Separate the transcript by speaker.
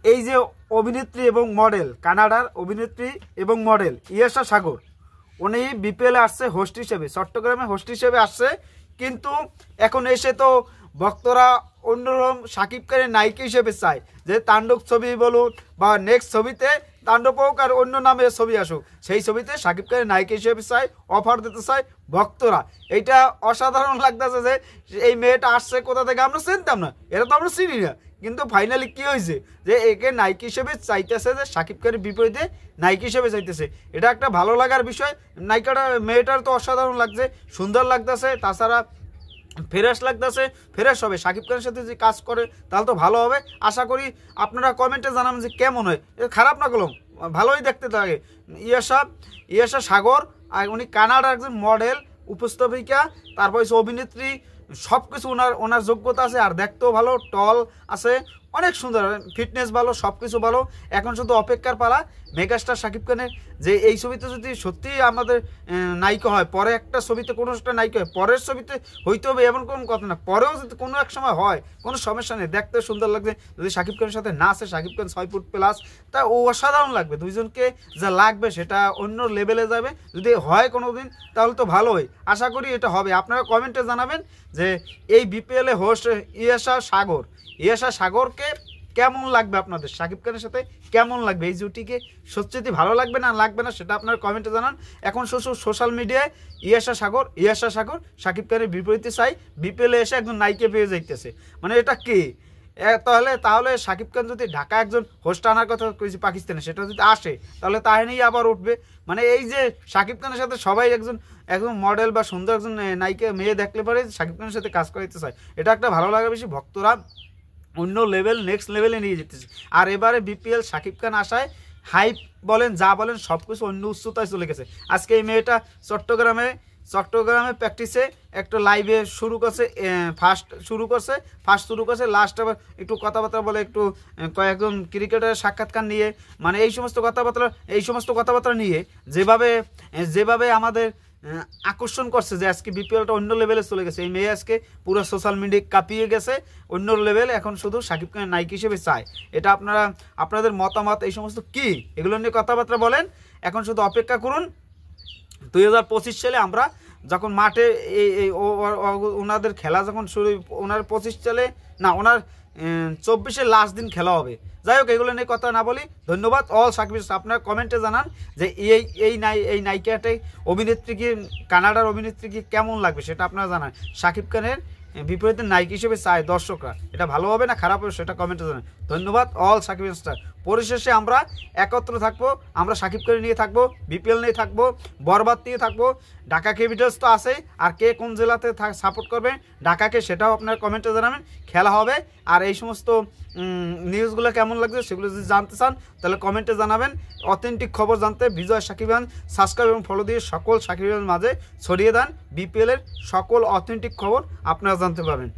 Speaker 1: এই যে অভিনেত্রী এবং মডেল, কানাডার অভিনেত্রী এবং মডেল ইয়াশা সাগর, উনি বিপিএলে আসছে হোস্ট হিসেবে, চট্টগ্রামে হোস্ট হিসেবে আসছে। কিন্তু এখন এসে তো ভক্তরা অন্যরকম শাকিব খানের নায়িকা হিসেবে চায়, যে তাণ্ডব ছবি বলুন বা নেক্সট ছবিতে তাণ্ডব হোক আর অন্য নামে ছবি আসুক, সেই ছবিতে শাকিব খানের নায়িকা হিসেবে চায়, অফার দিতে চায় ভক্তরা। এইটা অসাধারণ লাগতেছে যে এই মেয়েটা আসছে কোথা থেকে, আমরা চিনতাম না, এটা তো আমরা চিনি না, কিন্তু ফাইনালি কি হয়েছে যে একে নায়িকা হিসেবে চাইতেছে, যে শাকিব খানের বিপরীতে নায়িকা হিসেবে চাইতেছে। এটা একটা ভালো লাগার বিষয়। নায়িকাটা মেয়েটার তো অসাধারণ লাগছে, সুন্দর লাগতেছে, তাছাড়া ফ্রেশ লাগতেছে, ফ্রেশ হবে। শাকিব খানের সাথে যে কাজ করে তাহলে তো ভালো হবে। আশা করি আপনারা কমেন্টে জানাবেন যে কেমন হয়। খারাপ না করলাম, ভালোই দেখতে থাকে। ইয়াশা সাগর, আর উনি কানাডার একজন মডেল, উপস্থাপিকা, তারপর হচ্ছে অভিনেত্রী, সব কিছু ওনার যোগ্যতা আছে। আর দেখতেও ভালো, টল আছে, অনেক সুন্দর, ফিটনেস ভালো, সব কিছু ভালো। এখন শুধু অপেক্ষার পালা মেগাস্টার শাকিব খানের, যে এই ছবিতে যদি সত্যিই আমাদের নায়িকা হয়, পরে একটা ছবিতে কোনো একটা নায়িকা হয়, পরের ছবিতে হইতে হবে এমন কোনো কথা না, পরেও যদি কোনো এক সময় হয় কোনো সমস্যা নেই, দেখতে সুন্দর লাগবে। যদি শাকিব খানের সাথে না আসে, শাকিব খান 6 ফুট প্লাস, তা ও অসাধারণ লাগবে। দুইজনকে যা লাগবে সেটা অন্য লেভেলে যাবে। যদি হয় কোনো দিন তাহলে তো ভালোই, আশা করি এটা হবে। আপনারা কমেন্টে জানাবেন যে এই বিপিএলে হোস্ট ইয়াশা সাগরকে কেমন লাগবে, আপনাদের শাকিব খানের সাথে কেমন লাগবে, এই জুটিকে সত্যি ভালো লাগবে না লাগবে না সেটা আপনারা কমেন্টে জানান। এখন সোশ্যাল মিডিয়ায় ইয়াশা সাগর শাকিব খানের বিপরীতে চাই, বিপিএলে এসে একজন নায়িকা পেয়ে যাইতেছে, মানে এটা কি? তাহলে শাকিব খান যদি ঢাকা একজন হোস্ট আনার কথা কইছি পাকিস্তানে, সেটা যদি আসে তাহলে তাহলেই আবার উঠবে। মানে এই যে শাকিব খানের সাথে সবাই একজন মডেল বা সুন্দর একজন নায়িকা মেয়ে দেখলে পরে শাকিব খানের সাথে কাজ করাইতে চায়, এটা একটা ভালো লাগা বেশি। ভক্তরা অন্য লেভেল, নেক্সট লেভেলে নিয়ে যেতেছে। আর এবারে বিপিএল শাকিব খান আসায় হাইপ বলেন যা বলেন সব কিছু অন্য উচ্চতায় চলে গেছে। আজকে এই মেয়েটা চট্টগ্রামে প্র্যাকটিসে একটা লাইভে ফার্স্ট শুরু করছে, লাস্ট আবার একটু কথাবার্তা বলে, একটু কয়েকজন ক্রিকেটারের সাক্ষাৎকার নিয়ে, মানে এই সমস্ত কথাবার্তা নিয়ে যেভাবে আমাদের আকর্ষণ করছে, যে আজকে বিপিএলটা অন্য লেভেলে চলে গেছে। এই মেয়ে আজকে পুরো সোশ্যাল মিডিয়া কাঁপিয়ে গেছে, অন্য লেভেল। এখন শুধু শাকিব খানের নায়িকা হিসেবে চায়। এটা আপনাদের মতামত এই সমস্ত কি, এগুলো নিয়ে কথাবার্তা বলেন। এখন শুধু অপেক্ষা করুন 2025 সালে আমরা যখন মাঠে ওনাদের খেলা যখন শুরু, ওনার 25 সালে না, ওনার 24-এর লাস্ট দিন খেলা হবে। যাই হোক, এগুলো নিয়ে কথা না বলি। ধন্যবাদ অল সাকিব। আপনারা কমেন্টে জানান যে এই নায়িকাটাই অভিনেত্রীকে, কানাডার অভিনেত্রীকে কেমন লাগবে সেটা আপনারা জানান। শাকিব খানের বিপরীতে নায়িকা হিসেবে চায় দর্শকরা, এটা ভালো হবে না খারাপ হবে সেটা কমেন্টে জানান। ধন্যবাদ অল সাকিব স্টার। পরিশেষে আমরা একত্র থাকবো, আমরা শাকিব খান নিয়ে থাকবো, বিপিএল নিয়ে থাকবো, বরবাদ নিয়ে থাকবো, ঢাকা ক্যাপিটালস তো আছেই। আর কে কোন জেলাতে সাপোর্ট করবে ঢাকাকে সেটাও আপনারা কমেন্টে জানাবেন। খেলা হবে, আর এই সমস্ত নিউজগুলো কেমন লাগছে সেগুলো যদি জানতে চান তাহলে কমেন্টে জানাবেন। অথেন্টিক খবর জানতে বিজয় সাকিবান সাবস্ক্রাইব এবং ফলো দিয়ে সকল সাকিবের মাঝে ছড়িয়ে দেন। বিপিএলের সকল অথেন্টিক খবর আপনারা জানতে পারবেন।